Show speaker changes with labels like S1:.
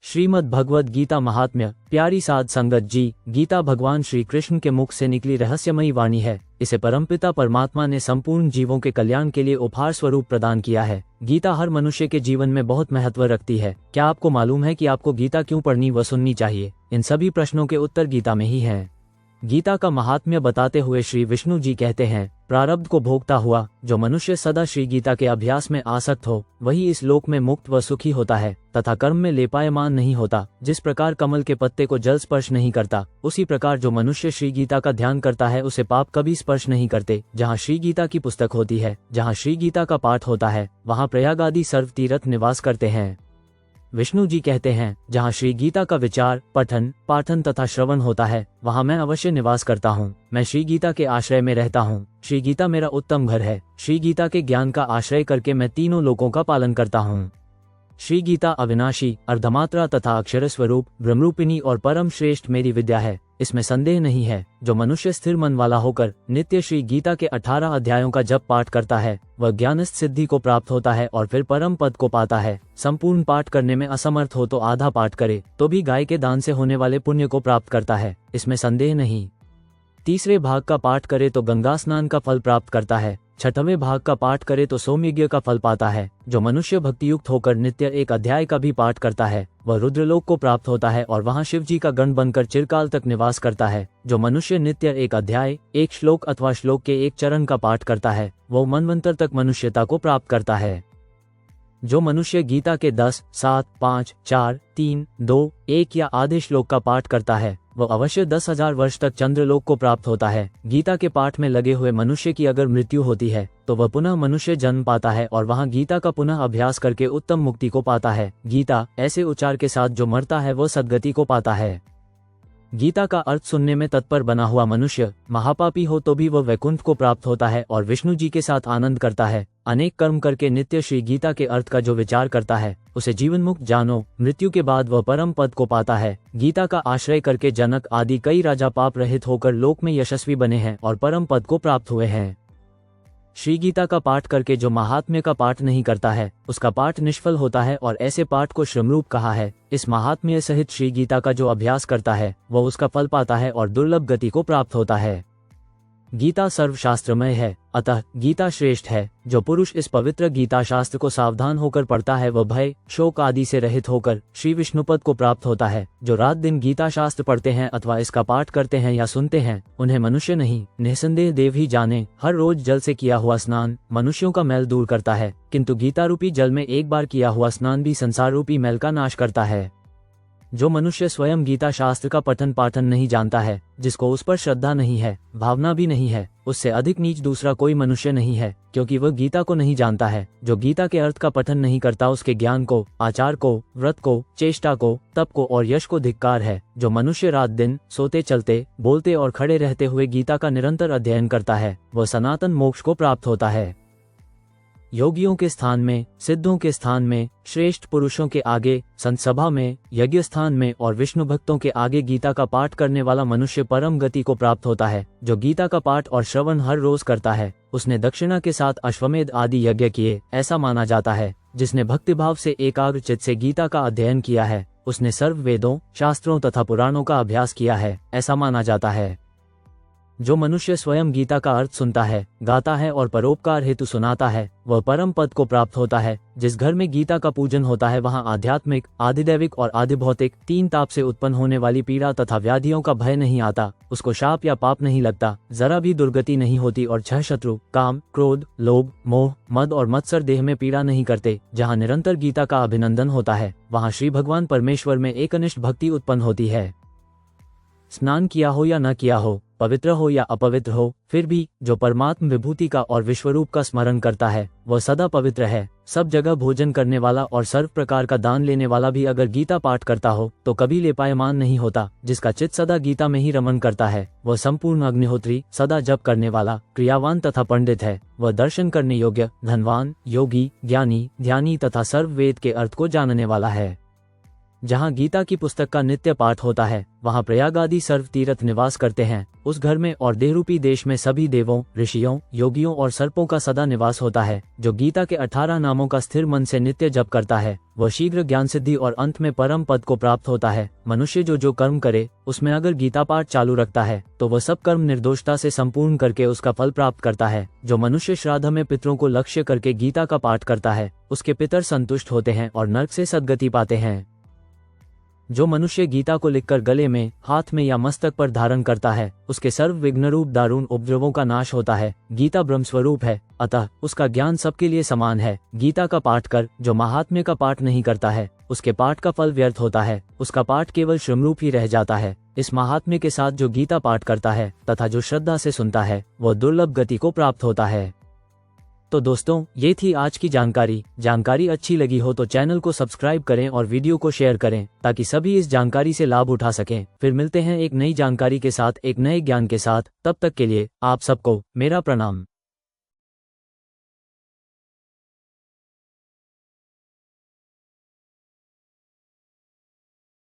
S1: श्रीमद् भगवद गीता महात्म्य। प्यारी साध संगत जी, गीता भगवान श्री कृष्ण के मुख से निकली रहस्यमयी वाणी है। इसे परमपिता परमात्मा ने संपूर्ण जीवों के कल्याण के लिए उपहार स्वरूप प्रदान किया है। गीता हर मनुष्य के जीवन में बहुत महत्व रखती है। क्या आपको मालूम है कि आपको गीता क्यों पढ़नी व सुननी चाहिए? इन सभी प्रश्नों के उत्तर गीता में ही हैं। गीता का महात्म्य बताते हुए श्री विष्णु जी कहते हैं, प्रारब्ध को भोगता हुआ जो मनुष्य सदा श्री गीता के अभ्यास में आसक्त हो, वही इस लोक में मुक्त व सुखी होता है तथा कर्म में लेपायमान नहीं होता। जिस प्रकार कमल के पत्ते को जल स्पर्श नहीं करता, उसी प्रकार जो मनुष्य श्री गीता का ध्यान करता है उसे पाप कभी स्पर्श नहीं करते। जहाँ श्री गीता की पुस्तक होती है, जहाँ श्री गीता का पाठ होता है, वहाँ प्रयाग आदि सर्व तीर्थ निवास करते हैं। विष्णु जी कहते हैं, जहाँ श्री गीता का विचार, पठन, पाठन तथा श्रवण होता है, वहाँ मैं अवश्य निवास करता हूँ। मैं श्री गीता के आश्रय में रहता हूँ। श्री गीता मेरा उत्तम घर है। श्री गीता के ज्ञान का आश्रय करके मैं तीनों लोकों का पालन करता हूँ। श्री गीता अविनाशी, अर्धमात्रा तथा अक्षर स्वरूप, ब्रह्मरूपिणी और परम श्रेष्ठ मेरी विद्या है, इसमें संदेह नहीं है। जो मनुष्य स्थिर मन वाला होकर नित्य श्री गीता के 18 अध्यायों का जप पाठ करता है, वह ज्ञानस्थ सिद्धि को प्राप्त होता है और फिर परम पद को पाता है। संपूर्ण पाठ करने में असमर्थ हो तो आधा पाठ करे तो भी गाय के दान से होने वाले पुण्य को प्राप्त करता है, इसमें संदेह नहीं। तीसरे भाग का पाठ करे तो गंगा स्नान का फल प्राप्त करता है। छठवें भाग का पाठ करे तो सोमयज्ञ का फल पाता है। जो मनुष्य भक्तियुक्त होकर नित्य एक अध्याय का भी पाठ करता है, वह रुद्रलोक को प्राप्त होता है और वहां शिव जी का गण बनकर चिरकाल तक निवास करता है। जो मनुष्य नित्य एक अध्याय, एक श्लोक अथवा श्लोक के एक चरण का पाठ करता है, वह मनवंतर तक मनुष्यता को प्राप्त करता है। जो मनुष्य गीता के 10, 7, 5, 4, 3, 2, 1 या आधे श्लोक का पाठ करता है, वह अवश्य 10,000 वर्ष तक चंद्रलोक को प्राप्त होता है। गीता के पाठ में लगे हुए मनुष्य की अगर मृत्यु होती है तो वह पुनः मनुष्य जन्म पाता है और वहां गीता का पुनः अभ्यास करके उत्तम मुक्ति को पाता है। गीता ऐसे उच्चार के साथ जो मरता है वह सद्गति को पाता है। गीता का अर्थ सुनने में तत्पर बना हुआ मनुष्य महापापी हो तो भी वह वैकुंठ को प्राप्त होता है और विष्णु जी के साथ आनंद करता है। अनेक कर्म करके नित्य श्री गीता के अर्थ का जो विचार करता है, उसे जीवन मुक्त जानो। मृत्यु के बाद वह परम पद को पाता है। गीता का आश्रय करके जनक आदि कई राजा पाप रहित होकर लोक में यशस्वी बने हैं और परम पद को प्राप्त हुए हैं। श्री गीता का पाठ करके जो महात्म्य का पाठ नहीं करता है, उसका पाठ निष्फल होता है और ऐसे पाठ को श्रमरूप कहा है। इस महात्म्य सहित श्री गीता का जो अभ्यास करता है, वह उसका फल पाता है और दुर्लभ गति को प्राप्त होता है। गीता सर्वशास्त्रमय है, अतः गीता श्रेष्ठ है। जो पुरुष इस पवित्र गीता शास्त्र को सावधान होकर पढ़ता है, वह भय, शोक आदि से रहित होकर श्री विष्णुपद को प्राप्त होता है। जो रात दिन गीता शास्त्र पढ़ते हैं अथवा इसका पाठ करते हैं या सुनते हैं, उन्हें मनुष्य नहीं निःसंदेह देव ही जाने। हर रोज जल से किया हुआ स्नान मनुष्यों का मैल दूर करता है, किंतु गीता रूपी जल में एक बार किया हुआ स्नान भी संसार रूपी मैल का नाश करता है। जो मनुष्य स्वयं गीता शास्त्र का पठन पाठन नहीं जानता है, जिसको उस पर श्रद्धा नहीं है, भावना भी नहीं है, उससे अधिक नीच दूसरा कोई मनुष्य नहीं है, क्योंकि वह गीता को नहीं जानता है। जो गीता के अर्थ का पठन नहीं करता, उसके ज्ञान को, आचार को, व्रत को, चेष्टा को, तप को और यश को धिक्कार है। जो मनुष्य रात दिन सोते चलते बोलते और खड़े रहते हुए गीता का निरंतर अध्ययन करता है, वह सनातन मोक्ष को प्राप्त होता है। योगियों के स्थान में, सिद्धों के स्थान में, श्रेष्ठ पुरुषों के आगे, संत सभा में, यज्ञ स्थान में और विष्णु भक्तों के आगे गीता का पाठ करने वाला मनुष्य परम गति को प्राप्त होता है। जो गीता का पाठ और श्रवण हर रोज करता है, उसने दक्षिणा के साथ अश्वमेध आदि यज्ञ किए, ऐसा माना जाता है। जिसने भक्तिभाव से एकाग्र चित्त से गीता का अध्ययन किया है, उसने सर्व वेदों, शास्त्रों तथा पुराणों का अभ्यास किया है, ऐसा माना जाता है। जो मनुष्य स्वयं गीता का अर्थ सुनता है, गाता है और परोपकार हेतु सुनाता है, वह परम पद को प्राप्त होता है। जिस घर में गीता का पूजन होता है, वहाँ आध्यात्मिक, आधिदैविक और आधिभौतिक तीन ताप से उत्पन्न होने वाली पीड़ा तथा व्याधियों का भय नहीं आता। उसको शाप या पाप नहीं लगता, जरा भी दुर्गति नहीं होती और छह शत्रु काम, क्रोध, लोभ, मोह, मद और मत्सर देह में पीड़ा नहीं करते। जहाँ निरंतर गीता का अभिनंदन होता है, वहाँ श्री भगवान परमेश्वर में एकनिष्ठ भक्ति उत्पन्न होती है। स्नान किया हो या न किया हो, पवित्र हो या अपवित्र हो, फिर भी जो परमात्म विभूति का और विश्वरूप का स्मरण करता है, वह सदा पवित्र है। सब जगह भोजन करने वाला और सर्व प्रकार का दान लेने वाला भी अगर गीता पाठ करता हो तो कभी लेपायमान नहीं होता। जिसका चित्त सदा गीता में ही रमन करता है, वह संपूर्ण अग्निहोत्री, सदा जप करने वाला, क्रियावान तथा पंडित है। वह दर्शन करने योग्य, धनवान, योगी, ज्ञानी, ध्यानी तथा सर्व वेद के अर्थ को जानने वाला है। जहाँ गीता की पुस्तक का नित्य पाठ होता है, वहाँ प्रयाग आदि सर्व तीर्थ निवास करते हैं। उस घर में और देहरूपी देश में सभी देवों, ऋषियों, योगियों और सर्पों का सदा निवास होता है। जो गीता के 18 नामों का स्थिर मन से नित्य जप करता है, वह शीघ्र ज्ञान सिद्धि और अंत में परम पद को प्राप्त होता है। मनुष्य जो कर्म करे, उसमें अगर गीता पाठ चालू रखता है तो वह सब कर्म निर्दोषता से संपूर्ण करके उसका फल प्राप्त करता है। जो मनुष्य श्राद्ध में पितरों को लक्ष्य करके गीता का पाठ करता है, उसके पितर संतुष्ट होते हैं और नरक से सद्गति पाते हैं। जो मनुष्य गीता को लिखकर गले में, हाथ में या मस्तक पर धारण करता है, उसके सर्व विघ्न रूप दारुण उपद्रवों का नाश होता है। गीता ब्रह्म स्वरूप है, अतः उसका ज्ञान सबके लिए समान है। गीता का पाठ कर जो महात्म्य का पाठ नहीं करता है, उसके पाठ का फल व्यर्थ होता है, उसका पाठ केवल श्रमरूप ही रह जाता है। इस महात्म्य के साथ जो गीता पाठ करता है तथा जो श्रद्धा से सुनता है, वह दुर्लभ गति को प्राप्त होता है। तो दोस्तों, ये थी आज की जानकारी अच्छी लगी हो तो चैनल को सब्सक्राइब करें और वीडियो को शेयर करें, ताकि सभी इस जानकारी से लाभ उठा सकें। फिर मिलते हैं एक नई जानकारी के साथ, एक नए ज्ञान के साथ। तब तक के लिए आप सबको मेरा प्रणाम।